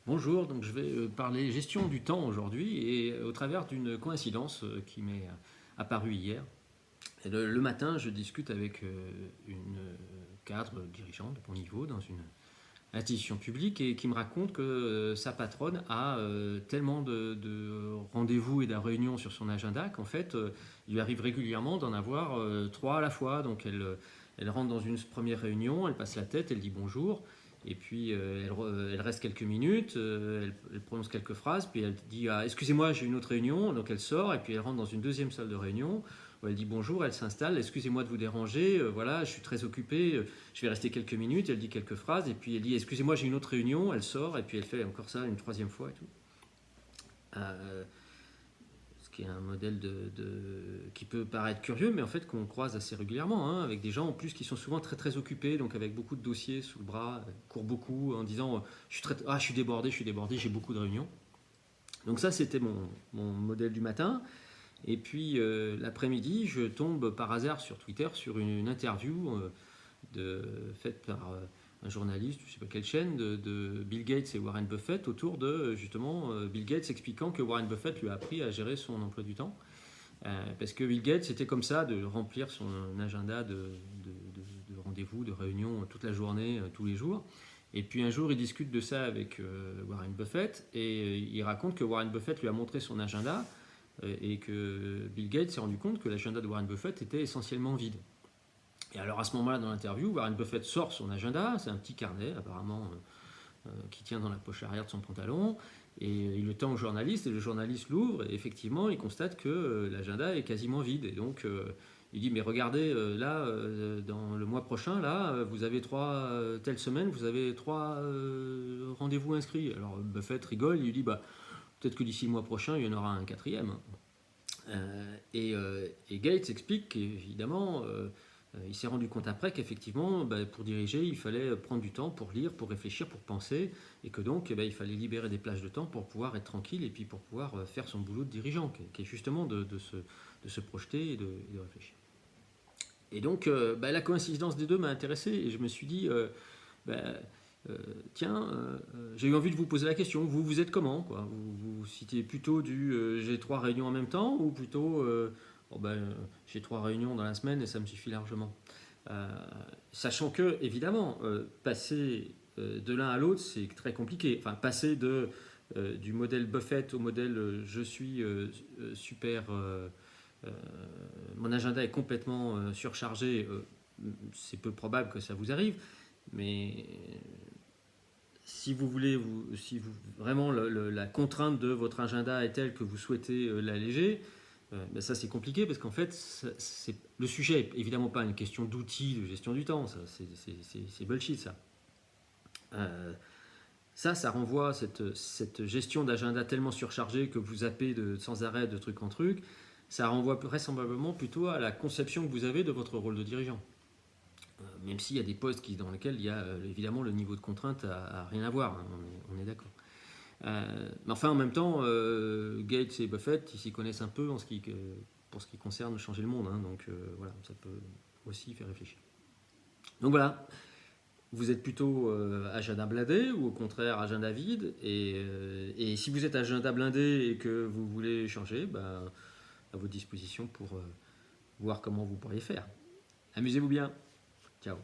Bonjour, donc je vais parler gestion du temps aujourd'hui et au travers d'une coïncidence qui m'est apparue hier. Et le matin, je discute avec une cadre dirigeante de bon niveau dans une institution publique et qui me raconte que sa patronne a tellement de rendez-vous et de réunions sur son agenda qu'en fait, il lui arrive régulièrement d'en avoir trois à la fois. Donc elle rentre dans une première réunion, elle passe la tête, elle dit bonjour. Et puis elle reste quelques minutes, elle prononce quelques phrases, puis elle dit ah, excusez-moi, j'ai une autre réunion, donc elle sort, et puis elle rentre dans une deuxième salle de réunion, où elle dit bonjour, elle s'installe, excusez-moi de vous déranger, voilà, je suis très occupée, je vais rester quelques minutes, elle dit quelques phrases, et puis elle dit excusez-moi, j'ai une autre réunion, elle sort, et puis elle fait encore ça une troisième fois et tout. Ce qui est un modèle qui peut paraître curieux, mais en fait qu'on croise assez régulièrement, hein, avec des gens en plus qui sont souvent très très occupés, donc avec beaucoup de dossiers sous le bras, courent beaucoup en disant je suis débordé, j'ai beaucoup de réunions. Donc ça c'était mon modèle du matin. Et puis l'après-midi, je tombe par hasard sur Twitter sur une interview faite par un journaliste, je ne sais pas quelle chaîne, de Bill Gates et Warren Buffett autour de justement Bill Gates expliquant que Warren Buffett lui a appris à gérer son emploi du temps. Parce que Bill Gates était comme ça, de remplir son agenda de rendez-vous, de réunions toute la journée, tous les jours. Et puis un jour, il discute de ça avec Warren Buffett et il raconte que Warren Buffett lui a montré son agenda et que Bill Gates s'est rendu compte que l'agenda de Warren Buffett était essentiellement vide. Et alors à ce moment-là, dans l'interview, Warren Buffett sort son agenda, c'est un petit carnet apparemment qui tient dans la poche arrière de son pantalon, et il le tend au journaliste, et le journaliste l'ouvre, et effectivement, il constate que l'agenda est quasiment vide. Et donc, il dit, mais regardez, là, dans le mois prochain, là, vous avez telle semaine, vous avez trois rendez-vous inscrits. Alors Buffett rigole, il lui dit, bah, peut-être que d'ici le mois prochain, il y en aura un quatrième. Et Gates explique qu'évidemment, il s'est rendu compte après qu'effectivement, pour diriger, il fallait prendre du temps pour lire, pour réfléchir, pour penser, et que donc il fallait libérer des plages de temps pour pouvoir être tranquille et puis pour pouvoir faire son boulot de dirigeant, qui est justement de se projeter et de réfléchir. Et donc la coïncidence des deux m'a intéressé et je me suis dit, tiens, j'ai eu envie de vous poser la question, vous êtes comment quoi vous citez plutôt j'ai trois réunions en même temps ou plutôt j'ai trois réunions dans la semaine et ça me suffit largement. Sachant que, évidemment, passer de l'un à l'autre, c'est très compliqué. Enfin, passer du modèle Buffett au modèle je suis super. Mon agenda est complètement surchargé. C'est peu probable que ça vous arrive, mais si vous voulez, vraiment la contrainte de votre agenda est telle que vous souhaitez l'alléger, ça c'est compliqué parce qu'en fait, le sujet n'est évidemment pas une question d'outils de gestion du temps, c'est bullshit ça. Ça renvoie cette gestion d'agenda tellement surchargée que vous zappez sans arrêt de truc en truc, ça renvoie vraisemblablement plutôt à la conception que vous avez de votre rôle de dirigeant. Même s'il y a des postes dans lesquels il y a évidemment le niveau de contrainte à rien à voir, hein, on est d'accord. Mais enfin, en même temps, Gates et Buffett, ils s'y connaissent un peu pour ce qui concerne changer le monde. Hein, donc voilà, ça peut aussi faire réfléchir. Donc voilà, vous êtes plutôt agenda blindé ou au contraire agenda vide. Et si vous êtes agenda blindé et que vous voulez changer, à votre disposition pour voir comment vous pourriez faire. Amusez-vous bien. Ciao.